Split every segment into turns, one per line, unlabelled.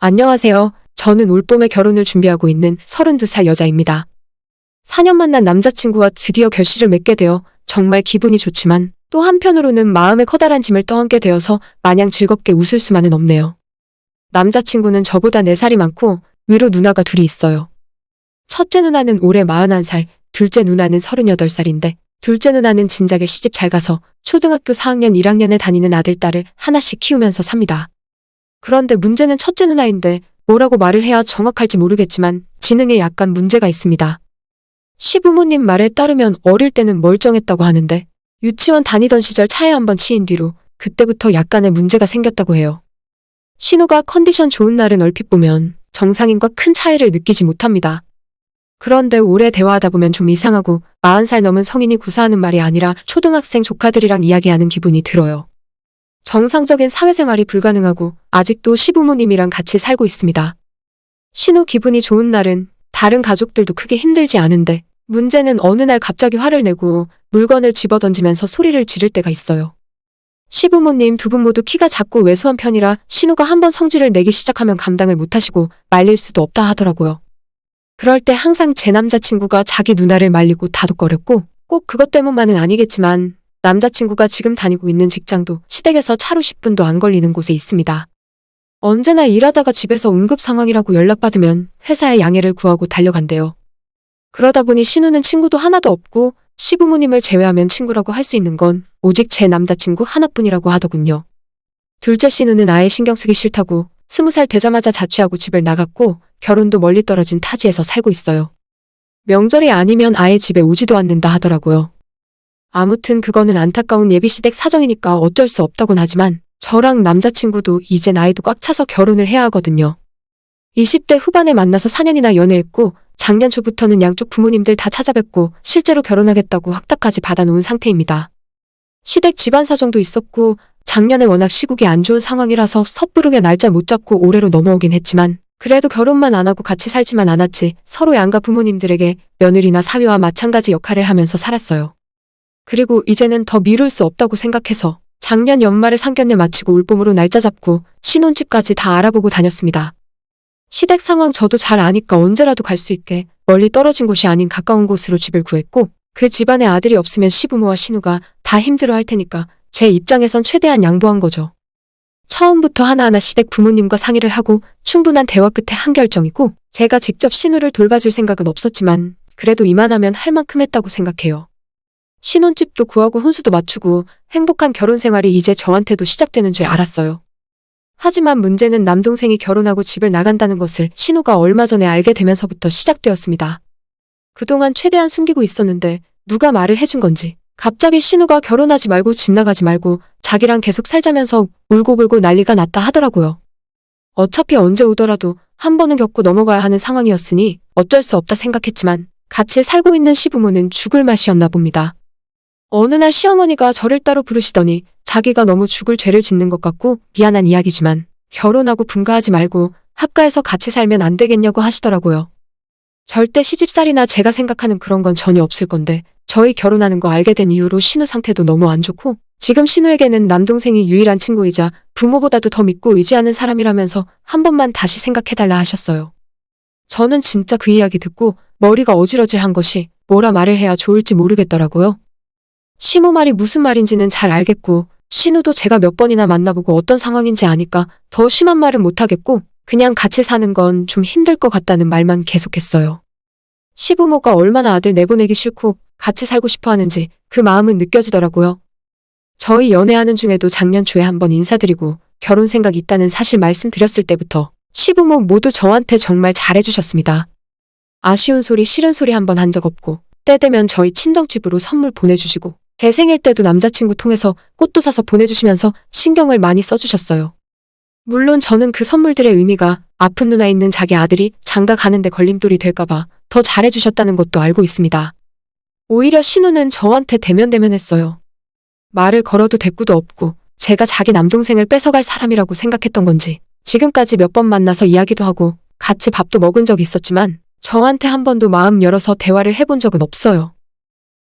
안녕하세요. 저는 올봄에 결혼을 준비하고 있는 32살 여자입니다. 4년 만난 남자친구와 드디어 결실을 맺게 되어 정말 기분이 좋지만 또 한편으로는 마음에 커다란 짐을 떠안게 되어서 마냥 즐겁게 웃을 수만은 없네요. 남자친구는 저보다 4살이 많고 위로 누나가 둘이 있어요. 첫째 누나는 올해 41살, 둘째 누나는 38살인데 둘째 누나는 진작에 시집 잘 가서 초등학교 4학년 1학년에 다니는 아들, 딸을 하나씩 키우면서 삽니다. 그런데 문제는 첫째 누나인데 뭐라고 말을 해야 정확할지 모르겠지만 지능에 약간 문제가 있습니다. 시부모님 말에 따르면 어릴 때는 멀쩡했다고 하는데 유치원 다니던 시절 차에 한번 치인 뒤로 그때부터 약간의 문제가 생겼다고 해요. 신우가 컨디션 좋은 날은 얼핏 보면 정상인과 큰 차이를 느끼지 못합니다. 그런데 오래 대화하다 보면 좀 이상하고 40살 넘은 성인이 구사하는 말이 아니라 초등학생 조카들이랑 이야기하는 기분이 들어요. 정상적인 사회생활이 불가능하고 아직도 시부모님이랑 같이 살고 있습니다. 신우 기분이 좋은 날은 다른 가족들도 크게 힘들지 않은데 문제는 어느 날 갑자기 화를 내고 물건을 집어던지면서 소리를 지를 때가 있어요. 시부모님 두 분 모두 키가 작고 왜소한 편이라 신우가 한번 성질을 내기 시작하면 감당을 못하시고 말릴 수도 없다 하더라고요. 그럴 때 항상 제 남자친구가 자기 누나를 말리고 다독거렸고 꼭 그것 때문만은 아니겠지만 남자친구가 지금 다니고 있는 직장도 시댁에서 차로 10분도 안 걸리는 곳에 있습니다. 언제나 일하다가 집에서 응급 상황이라고 연락받으면 회사에 양해를 구하고 달려간대요. 그러다 보니 신우는 친구도 하나도 없고 시부모님을 제외하면 친구라고 할 수 있는 건 오직 제 남자친구 하나뿐이라고 하더군요. 둘째 신우는 아예 신경 쓰기 싫다고 20살 되자마자 자취하고 집을 나갔고 결혼도 멀리 떨어진 타지에서 살고 있어요. 명절이 아니면 아예 집에 오지도 않는다 하더라고요. 아무튼 그거는 안타까운 예비시댁 사정이니까 어쩔 수 없다곤 하지만 저랑 남자친구도 이제 나이도 꽉 차서 결혼을 해야 하거든요. 20대 후반에 만나서 4년이나 연애했고 작년 초부터는 양쪽 부모님들 다 찾아뵙고 실제로 결혼하겠다고 확답까지 받아놓은 상태입니다. 시댁 집안 사정도 있었고 작년에 워낙 시국이 안 좋은 상황이라서 섣부르게 날짜 못 잡고 올해로 넘어오긴 했지만 그래도 결혼만 안 하고 같이 살지만 않았지 서로 양가 부모님들에게 며느리나 사위와 마찬가지 역할을 하면서 살았어요. 그리고 이제는 더 미룰 수 없다고 생각해서 작년 연말에 상견례 마치고 올봄으로 날짜 잡고 신혼집까지 다 알아보고 다녔습니다. 시댁 상황 저도 잘 아니까 언제라도 갈 수 있게 멀리 떨어진 곳이 아닌 가까운 곳으로 집을 구했고 그 집안에 아들이 없으면 시부모와 신우가 다 힘들어할 테니까 제 입장에선 최대한 양보한 거죠. 처음부터 하나하나 시댁 부모님과 상의를 하고 충분한 대화 끝에 한 결정이고 제가 직접 신우를 돌봐줄 생각은 없었지만 그래도 이만하면 할 만큼 했다고 생각해요. 신혼집도 구하고 혼수도 맞추고 행복한 결혼 생활이 이제 저한테도 시작되는 줄 알았어요. 하지만 문제는 남동생이 결혼하고 집을 나간다는 것을 신우가 얼마 전에 알게 되면서부터 시작되었습니다. 그동안 최대한 숨기고 있었는데 누가 말을 해준 건지 갑자기 신우가 결혼하지 말고 집 나가지 말고 자기랑 계속 살자면서 울고불고 난리가 났다 하더라고요. 어차피 언제 오더라도 한 번은 겪고 넘어가야 하는 상황이었으니 어쩔 수 없다 생각했지만 같이 살고 있는 시부모는 죽을 맛이었나 봅니다. 어느 날 시어머니가 저를 따로 부르시더니 자기가 너무 죽을 죄를 짓는 것 같고 미안한 이야기지만 결혼하고 분가하지 말고 합가해서 같이 살면 안 되겠냐고 하시더라고요. 절대 시집살이나 제가 생각하는 그런 건 전혀 없을 건데 저희 결혼하는 거 알게 된 이후로 신우 상태도 너무 안 좋고 지금 신우에게는 남동생이 유일한 친구이자 부모보다도 더 믿고 의지하는 사람이라면서 한 번만 다시 생각해달라 하셨어요. 저는 진짜 그 이야기 듣고 머리가 어질어질한 것이 뭐라 말을 해야 좋을지 모르겠더라고요. 시모 말이 무슨 말인지는 잘 알겠고 신우도 제가 몇 번이나 만나보고 어떤 상황인지 아니까 더 심한 말은 못하겠고 그냥 같이 사는 건 좀 힘들 것 같다는 말만 계속했어요. 시부모가 얼마나 아들 내보내기 싫고 같이 살고 싶어 하는지 그 마음은 느껴지더라고요. 저희 연애하는 중에도 작년 초에 한번 인사드리고 결혼 생각 있다는 사실 말씀드렸을 때부터 시부모 모두 저한테 정말 잘해주셨습니다. 아쉬운 소리 싫은 소리 한번 한 적 없고 때 되면 저희 친정집으로 선물 보내주시고 제 생일 때도 남자친구 통해서 꽃도 사서 보내주시면서 신경을 많이 써주셨어요. 물론 저는 그 선물들의 의미가 아픈 누나 있는 자기 아들이 장가 가는데 걸림돌이 될까봐 더 잘해주셨다는 것도 알고 있습니다. 오히려 신우는 저한테 대면대면했어요. 말을 걸어도 대꾸도 없고 제가 자기 남동생을 뺏어갈 사람이라고 생각했던 건지 지금까지 몇 번 만나서 이야기도 하고 같이 밥도 먹은 적이 있었지만 저한테 한 번도 마음 열어서 대화를 해본 적은 없어요.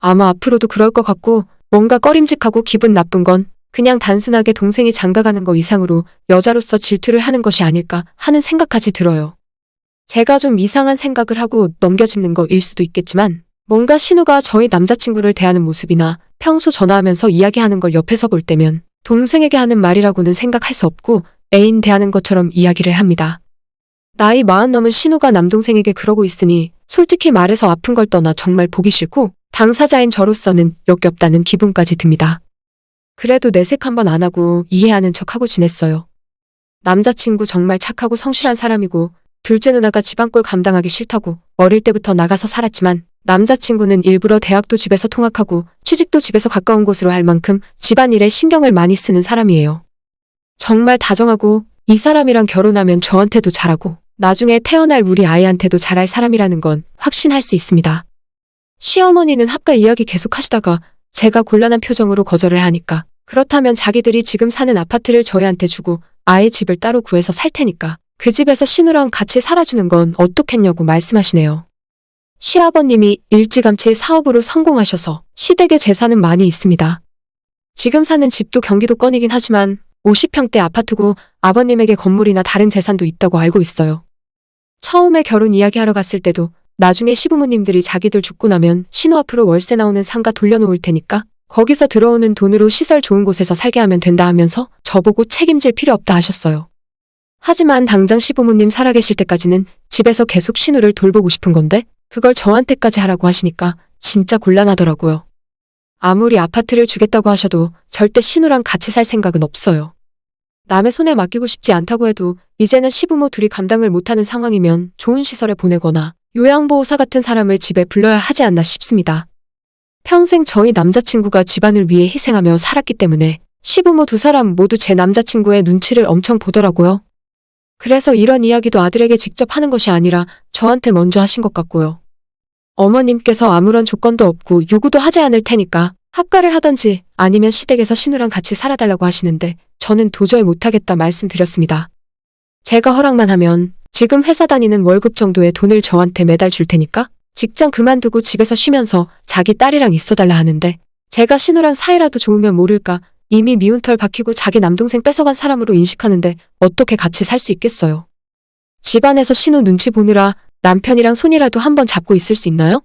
아마 앞으로도 그럴 것 같고 뭔가 꺼림직하고 기분 나쁜 건 그냥 단순하게 동생이 장가가는 거 이상으로 여자로서 질투를 하는 것이 아닐까 하는 생각까지 들어요. 제가 좀 이상한 생각을 하고 넘겨짚는 거일 수도 있겠지만 뭔가 신우가 저희 남자친구를 대하는 모습이나 평소 전화하면서 이야기하는 걸 옆에서 볼 때면 동생에게 하는 말이라고는 생각할 수 없고 애인 대하는 것처럼 이야기를 합니다. 나이 40 넘은 신우가 남동생에게 그러고 있으니 솔직히 말해서 아픈 걸 떠나 정말 보기 싫고 당사자인 저로서는 역겹다는 기분까지 듭니다. 그래도 내색 한번 안 하고 이해하는 척하고 지냈어요. 남자친구 정말 착하고 성실한 사람이고 둘째 누나가 집안꼴 감당하기 싫다고 어릴 때부터 나가서 살았지만 남자친구는 일부러 대학도 집에서 통학하고 취직도 집에서 가까운 곳으로 할 만큼 집안일에 신경을 많이 쓰는 사람이에요. 정말 다정하고 이 사람이랑 결혼하면 저한테도 잘하고 나중에 태어날 우리 아이한테도 잘할 사람이라는 건 확신할 수 있습니다. 시어머니는 합가 이야기 계속 하시다가 제가 곤란한 표정으로 거절을 하니까 그렇다면 자기들이 지금 사는 아파트를 저희한테 주고 아예 집을 따로 구해서 살 테니까 그 집에서 신우랑 같이 살아주는 건 어떻겠냐고 말씀하시네요. 시아버님이 일찌감치 사업으로 성공하셔서 시댁에 재산은 많이 있습니다. 지금 사는 집도 경기도권이긴 하지만 50평대 아파트고 아버님에게 건물이나 다른 재산도 있다고 알고 있어요. 처음에 결혼 이야기하러 갔을 때도 나중에 시부모님들이 자기들 죽고 나면 신우 앞으로 월세 나오는 상가 돌려놓을 테니까 거기서 들어오는 돈으로 시설 좋은 곳에서 살게 하면 된다 하면서 저보고 책임질 필요 없다 하셨어요. 하지만 당장 시부모님 살아계실 때까지는 집에서 계속 신우를 돌보고 싶은 건데 그걸 저한테까지 하라고 하시니까 진짜 곤란하더라고요. 아무리 아파트를 주겠다고 하셔도 절대 신우랑 같이 살 생각은 없어요. 남의 손에 맡기고 싶지 않다고 해도 이제는 시부모 둘이 감당을 못하는 상황이면 좋은 시설에 보내거나 요양보호사 같은 사람을 집에 불러야 하지 않나 싶습니다. 평생 저희 남자친구가 집안을 위해 희생하며 살았기 때문에 시부모 두 사람 모두 제 남자친구의 눈치를 엄청 보더라고요. 그래서 이런 이야기도 아들에게 직접 하는 것이 아니라 저한테 먼저 하신 것 같고요. 어머님께서 아무런 조건도 없고 요구도 하지 않을 테니까 합가를 하던지 아니면 시댁에서 신우랑 같이 살아달라고 하시는데 저는 도저히 못하겠다 말씀드렸습니다. 제가 허락만 하면 지금 회사 다니는 월급 정도의 돈을 저한테 매달 줄 테니까 직장 그만두고 집에서 쉬면서 자기 딸이랑 있어달라 하는데 제가 신우랑 사이라도 좋으면 모를까 이미 미운 털 박히고 자기 남동생 뺏어간 사람으로 인식하는데 어떻게 같이 살 수 있겠어요. 집안에서 신우 눈치 보느라 남편이랑 손이라도 한번 잡고 있을 수 있나요?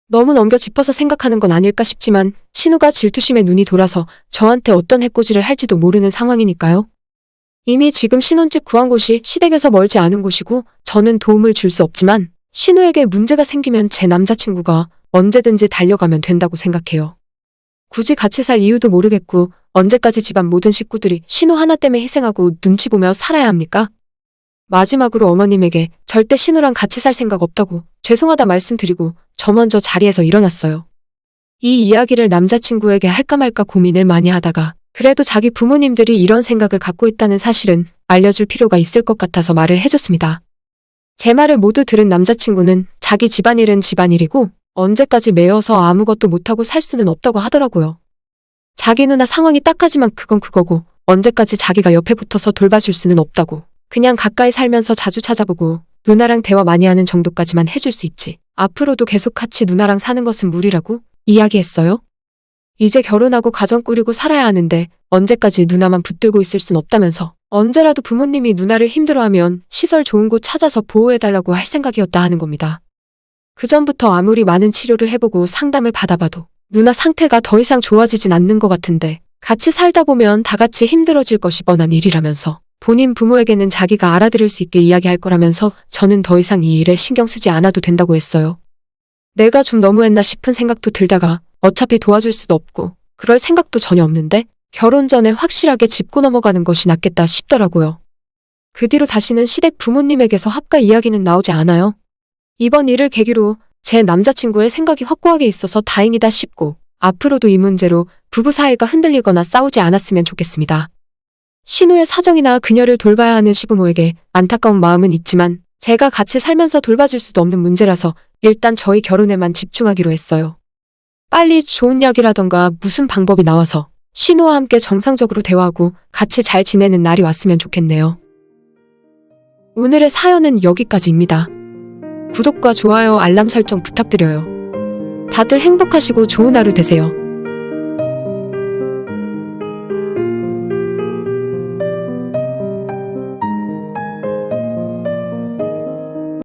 너무 넘겨 짚어서 생각하는 건 아닐까 싶지만 신우가 질투심에 눈이 돌아서 저한테 어떤 해코지를 할지도 모르는 상황이니까요. 이미 지금 신혼집 구한 곳이 시댁에서 멀지 않은 곳이고 저는 도움을 줄 수 없지만 신우에게 문제가 생기면 제 남자친구가 언제든지 달려가면 된다고 생각해요. 굳이 같이 살 이유도 모르겠고 언제까지 집안 모든 식구들이 신우 하나 때문에 희생하고 눈치 보며 살아야 합니까? 마지막으로 어머님에게 절대 신우랑 같이 살 생각 없다고 죄송하다 말씀드리고 저 먼저 자리에서 일어났어요. 이 이야기를 남자친구에게 할까 말까 고민을 많이 하다가 그래도 자기 부모님들이 이런 생각을 갖고 있다는 사실은 알려줄 필요가 있을 것 같아서 말을 해줬습니다. 제 말을 모두 들은 남자친구는 자기 집안일은 집안일이고 언제까지 매여서 아무것도 못하고 살 수는 없다고 하더라고요. 자기 누나 상황이 딱하지만 그건 그거고 언제까지 자기가 옆에 붙어서 돌봐줄 수는 없다고 그냥 가까이 살면서 자주 찾아보고 누나랑 대화 많이 하는 정도까지만 해줄 수 있지 앞으로도 계속 같이 누나랑 사는 것은 무리라고 이야기했어요. 이제 결혼하고 가정 꾸리고 살아야 하는데 언제까지 누나만 붙들고 있을 순 없다면서 언제라도 부모님이 누나를 힘들어하면 시설 좋은 곳 찾아서 보호해달라고 할 생각이었다 하는 겁니다. 그전부터 아무리 많은 치료를 해보고 상담을 받아봐도 누나 상태가 더 이상 좋아지진 않는 것 같은데 같이 살다 보면 다 같이 힘들어질 것이 뻔한 일이라면서 본인 부모에게는 자기가 알아들을 수 있게 이야기할 거라면서 저는 더 이상 이 일에 신경 쓰지 않아도 된다고 했어요. 내가 좀 너무했나 싶은 생각도 들다가 어차피 도와줄 수도 없고 그럴 생각도 전혀 없는데 결혼 전에 확실하게 짚고 넘어가는 것이 낫겠다 싶더라고요. 그 뒤로 다시는 시댁 부모님에게서 합가 이야기는 나오지 않아요. 이번 일을 계기로 제 남자친구의 생각이 확고하게 있어서 다행이다 싶고 앞으로도 이 문제로 부부 사이가 흔들리거나 싸우지 않았으면 좋겠습니다. 신우의 사정이나 그녀를 돌봐야 하는 시부모에게 안타까운 마음은 있지만 제가 같이 살면서 돌봐줄 수도 없는 문제라서 일단 저희 결혼에만 집중하기로 했어요. 빨리 좋은 약이라던가 무슨 방법이 나와서 신우와 함께 정상적으로 대화하고 같이 잘 지내는 날이 왔으면 좋겠네요. 오늘의 사연은 여기까지입니다. 구독과 좋아요, 알람 설정 부탁드려요. 다들 행복하시고 좋은 하루 되세요.